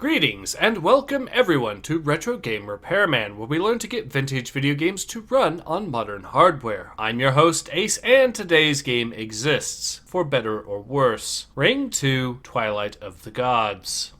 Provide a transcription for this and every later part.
Greetings and welcome everyone to Retro Game Repairman, where we learn to get vintage video games to run on modern hardware. I'm your host Ace, and today's game exists, for better or worse. Ring 2: Twilight of the Gods.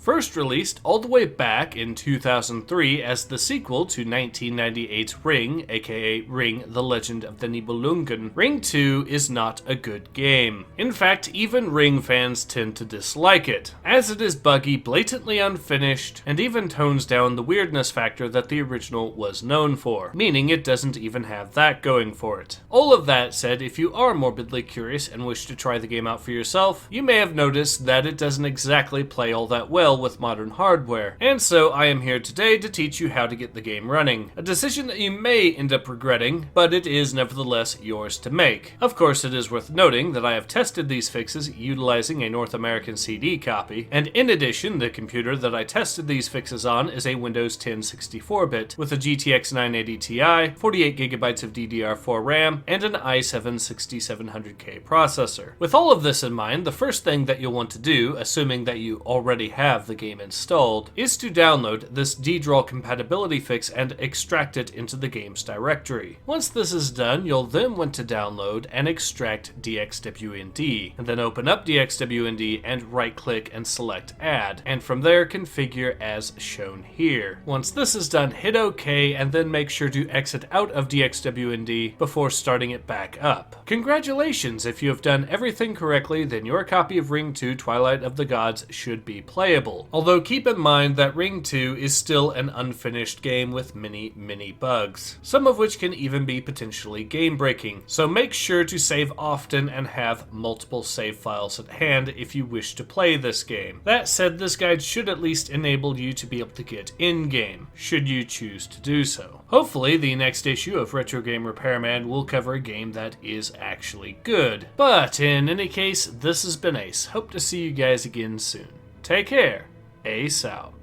First released all the way back in 2003 as the sequel to 1998's Ring, aka Ring: The Legend of the Nibelungen, Ring 2 is not a good game. In fact, even Ring fans tend to dislike it, as it is buggy, blatantly unfinished, and even tones down the weirdness factor that the original was known for, meaning it doesn't even have that going for it. All of that said, if you are morbidly curious and wish to try the game out for yourself, you may have noticed that it doesn't exactly play all that well with modern hardware, and so I am here today to teach you how to get the game running. A decision that you may end up regretting, but it is nevertheless yours to make. Of course, it is worth noting that I have tested these fixes utilizing a North American CD copy, and in addition, the computer that I tested these fixes on is a Windows 10 64-bit with a GTX 980 Ti, 48GB of DDR4 RAM, and an i7 6700K processor. With all of this in mind, the first thing that you'll want to do, assuming that you already have the game installed, is to download this DDraw compatibility fix and extract it into the game's directory. Once this is done, you'll then want to download and extract DxWnd, and then open up DxWnd and right-click and select Add, and from there configure as shown here. Once this is done, hit OK, and then make sure to exit out of DxWnd before starting it back up. Congratulations! If you have done everything correctly, then your copy of Ring 2: Twilight of the Gods should be playable. Although keep in mind that Ring 2 is still an unfinished game with many bugs, some of which can even be potentially game-breaking, so make sure to save often and have multiple save files at hand if you wish to play this game. That said, this guide should at least enable you to be able to get in-game, should you choose to do so. Hopefully, the next issue of Retro Game Repairman will cover a game that is actually good. But in any case, this has been Ace. Hope to see you guys again soon. Take care. Ace out.